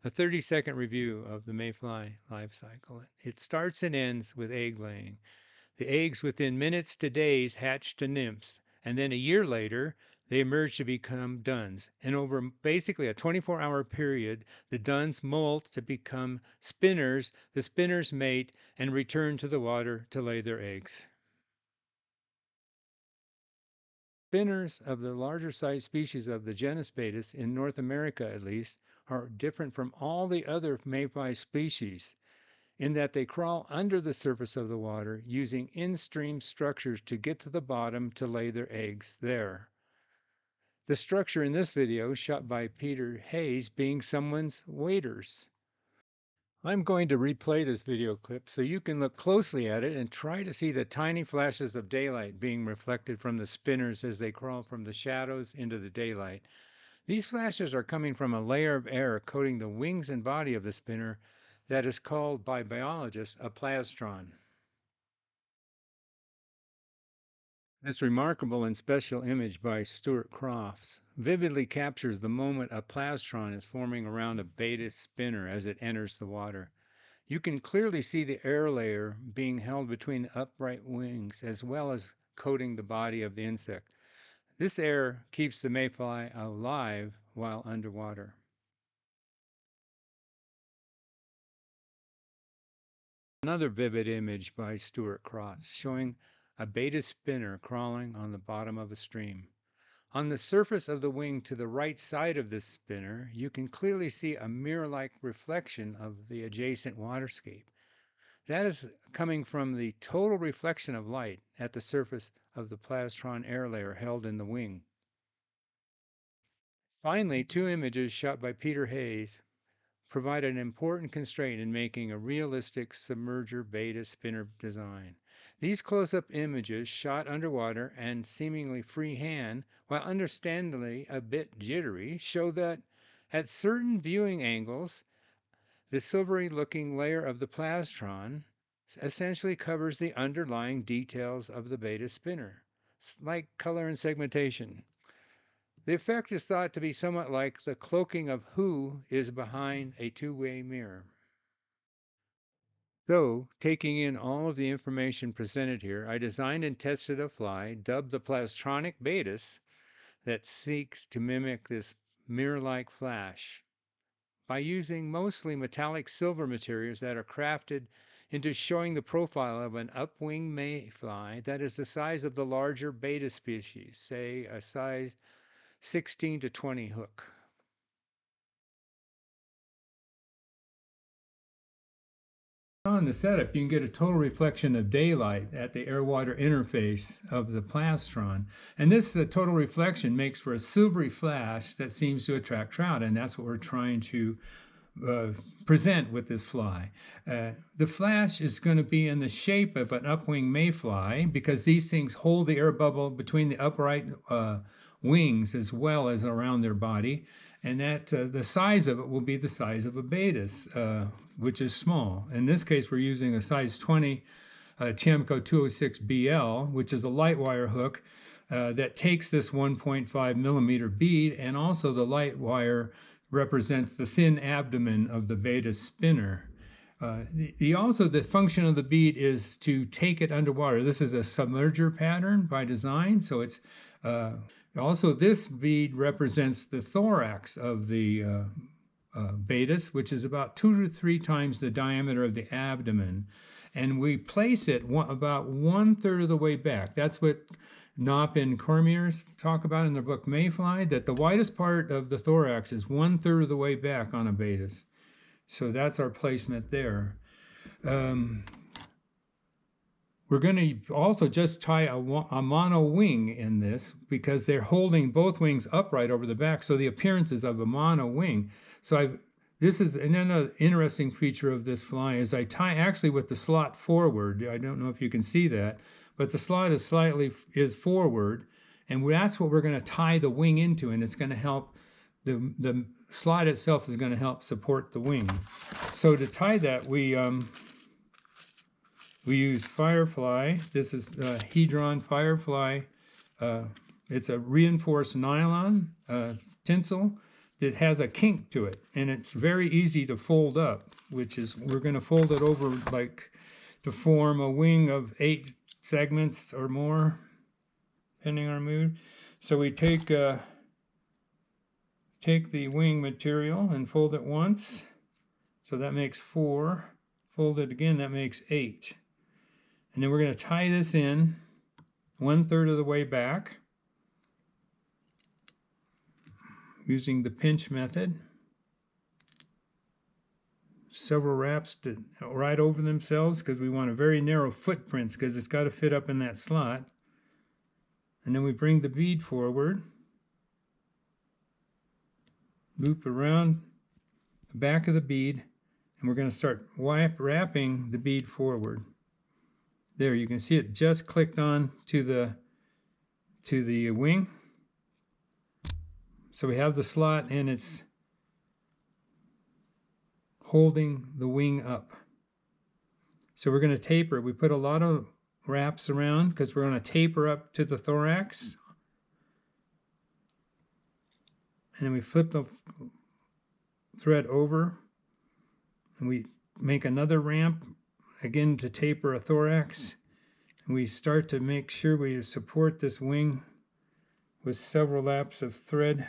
A 30-second review of the mayfly life cycle. It starts and ends with egg laying. The eggs within minutes to days hatch to nymphs, and then a year later, they emerge to become duns. And over basically a 24-hour period, the duns molt to become spinners, the spinners mate and return to the water to lay their eggs. Spinners of the larger size species of the genus Baetis, in North America at least, are different from all the other mayfly species in that they crawl under the surface of the water using in-stream structures to get to the bottom to lay their eggs there. The structure in this video, shot by Peter Hayes, being someone's waders. I'm going to replay this video clip so you can look closely at it and try to see the tiny flashes of daylight being reflected from the spinners as they crawl from the shadows into the daylight. These flashes are coming from a layer of air coating the wings and body of the spinner that is called by biologists a plastron. This remarkable and special image by Stuart Crofts vividly captures the moment a plastron is forming around a Baetis spinner as it enters the water. You can clearly see the air layer being held between the upright wings as well as coating the body of the insect. This air keeps the mayfly alive while underwater. Another vivid image by Stuart Crofts showing a Baetis spinner crawling on the bottom of a stream. On the surface of the wing to the right side of this spinner, you can clearly see a mirror-like reflection of the adjacent waterscape. That is coming from the total reflection of light at the surface of the plastron air layer held in the wing. Finally, two images shot by Peter Hayes provide an important constraint in making a realistic submerger Baetis spinner design. These close-up images, shot underwater and seemingly freehand, while understandably a bit jittery, show that at certain viewing angles, the silvery-looking layer of the plastron essentially covers the underlying details of the Baetis spinner, like color and segmentation. The effect is thought to be somewhat like the cloaking of who is behind a two-way mirror. So, taking in all of the information presented here, I designed and tested a fly dubbed the Plastronic Baetis that seeks to mimic this mirror-like flash by using mostly metallic silver materials that are crafted into showing the profile of an upwing mayfly that is the size of the larger Baetis species, say a size 16 to 20 hook. On the setup, you can get a total reflection of daylight at the air-water interface of the plastron. And this total reflection makes for a silvery flash that seems to attract trout, and that's what we're trying to present with this fly. The flash is going to be in the shape of an upwing mayfly because these things hold the air bubble between the upright wings as well as around their body, and that the size of it will be the size of a Baetis, which is small. In this case, we're using a size 20 Tiemco 206BL, which is a light wire hook that takes this 1.5 millimeter bead, and also the light wire represents the thin abdomen of the Baetis spinner. The function of the bead is to take it underwater. This is a submerger pattern by design, so it's also this bead represents the thorax of the Baetis, which is about 2 to 3 times the diameter of the abdomen, and we place it about 1/3 of the way back. That's what Knopp and Cormiers talk about in their book Mayfly, that the widest part of the thorax is 1/3 of the way back on a Baetis. So that's our placement there. We're going to also just tie a mono wing in this because they're holding both wings upright over the back, so the appearance is of a mono wing. So this is another interesting feature of this fly is I tie actually with the slot forward. I don't know if you can see that, but the slot is slightly forward, and that's what we're going to tie the wing into, and it's going to help the slot itself is going to help support the wing. So to tie that, we use Firefly. This is Hedron Firefly. It's a reinforced nylon tinsel that has a kink to it, and it's very easy to fold up, which is, we're going to fold it over like to form a wing of 8 segments or more, depending on our mood. So we take the wing material and fold it once, so that makes 4. Fold it again, that makes 8. And then we're going to tie this in 1/3 of the way back using the pinch method. Several wraps to right over themselves because we want a very narrow footprint because it's got to fit up in that slot. And then we bring the bead forward, loop around the back of the bead, and we're going to start wrapping the bead forward. There, you can see it just clicked on to the wing. So we have the slot and it's holding the wing up. So we're going to taper. We put a lot of wraps around because we're going to taper up to the thorax. And then we flip the thread over and we make another ramp again to taper a thorax. And we start to make sure we support this wing with several laps of thread.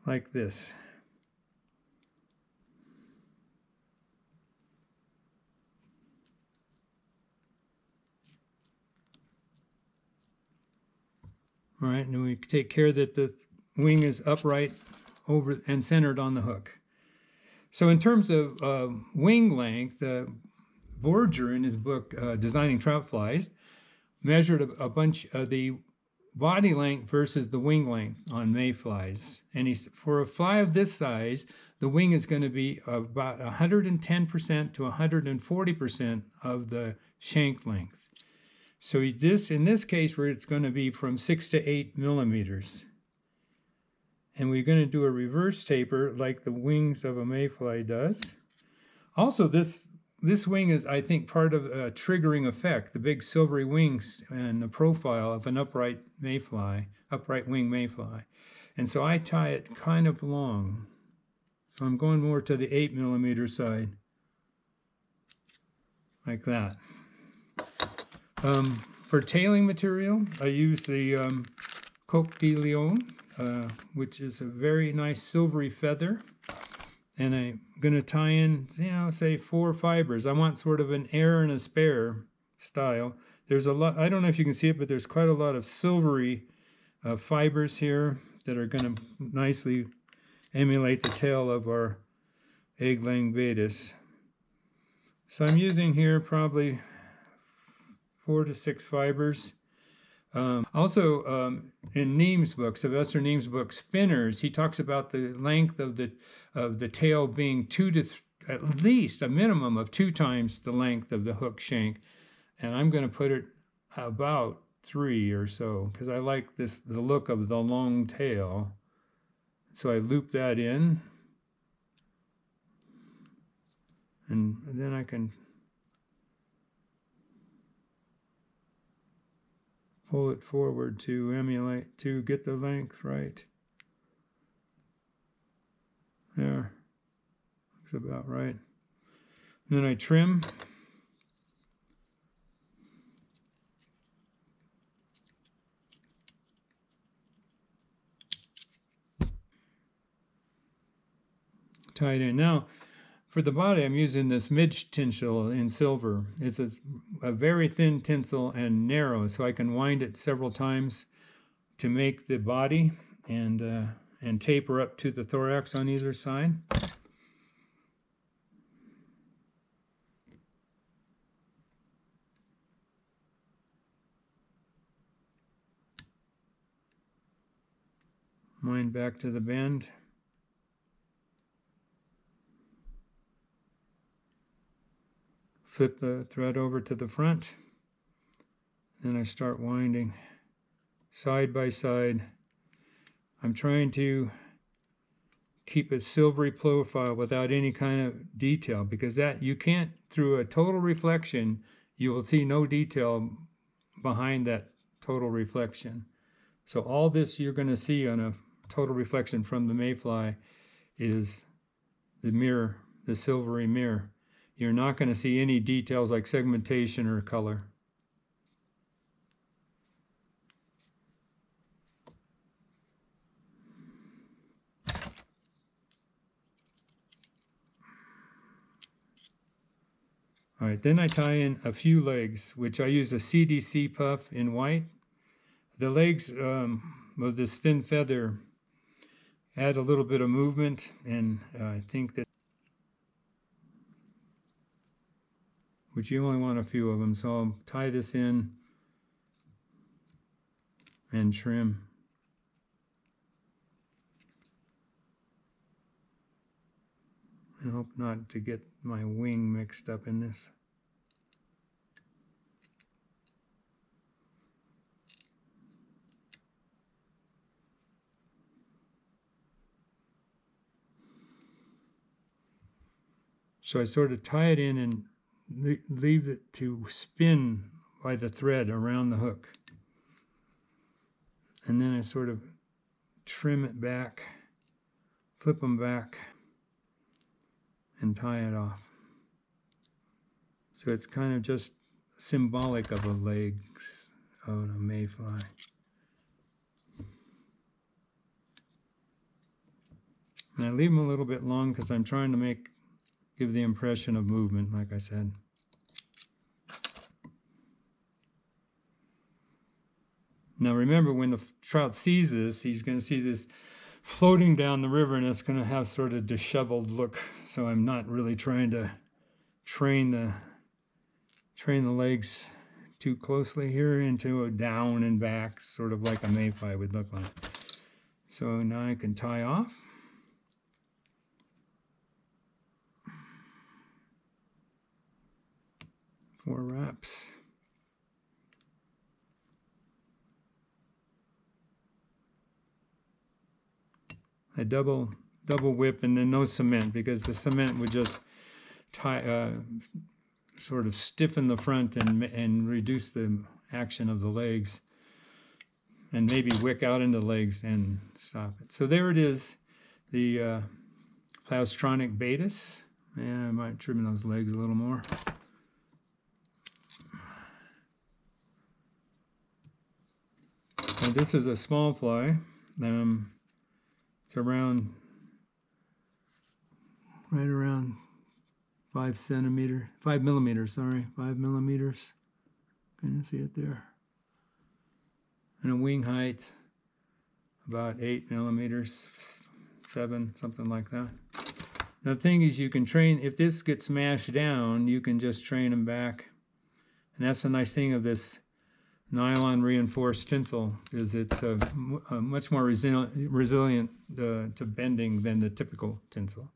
Like this. All right, and we take care that the wing is upright over and centered on the hook. So in terms of wing length, Borger in his book Designing Trout Flies measured a bunch of the body length versus the wing length on mayflies. And for a fly of this size, the wing is going to be about 110% to 140% of the shank length. So in this case, where it's going to be from 6 to 8 millimeters. And we're going to do a reverse taper like the wings of a mayfly does. Also, this wing is, I think, part of a triggering effect, the big silvery wings and the profile of an upright wing mayfly. And so I tie it kind of long. So I'm going more to the 8 millimeter side, like that. For tailing material, I use the Coq de Leon, which is a very nice silvery feather. And I'm going to tie in, say 4 fibers. I want sort of an air and a spare style. There's a lot, I don't know if you can see it, but there's quite a lot of silvery fibers here that are going to nicely emulate the tail of our egg-laying Baetis. So I'm using here probably 4 to 6 fibers. Also, in Neam's book, Sylvester Neam's book, Spinners, he talks about the length of the tail being at least a minimum of 2 times the length of the hook shank, and I'm going to put it about 3 or so because I like the look of the long tail. So I loop that in, and then I can pull it forward to get the length right. There, looks about right. And then I trim. Tie it in. Now, for the body, I'm using this midge tinsel in silver. It's a very thin tinsel and narrow, so I can wind it several times to make the body and taper up to the thorax on either side. Wind back to the bend. Flip the thread over to the front. Then I start winding side by side. I'm trying to keep a silvery profile without any kind of detail, because that you can't, through a total reflection, you will see no detail behind that total reflection. So all this you're going to see on a total reflection from the mayfly is the mirror, the silvery mirror. You're not going to see any details like segmentation or color. All right, then I tie in a few legs, which I use a CDC puff in white. The legs of this thin feather add a little bit of movement, and I think that, which you only want a few of them, so I'll tie this in and trim. I hope not to get my wing mixed up in this. So I sort of tie it in and leave it to spin by the thread around the hook. And then I sort of trim it back, flip them back, and tie it off. So it's kind of just symbolic of a legs of a mayfly. And I leave them a little bit long because I'm trying to give the impression of movement, like I said. Now remember, when the trout sees this, he's going to see this floating down the river, and it's going to have sort of disheveled look. So I'm not really trying to train the legs too closely here into a down and back, sort of like a mayfly would look like. So now I can tie off. Four wraps. I double whip, and then no cement, because the cement would just sort of stiffen the front and reduce the action of the legs, and maybe wick out into the legs and stop it. So there it is, the Plastronic Baetis. Yeah, I might trim those legs a little more. And this is a small fly. It's right around 5 millimeters, sorry, 5 millimeters. Can you see it there? And a wing height, about 8 millimeters, 7, something like that. Now the thing is, you can train, if this gets smashed down, you can just train them back. And that's the nice thing of this nylon reinforced tinsel, is it's a much more resilient to bending than the typical tinsel.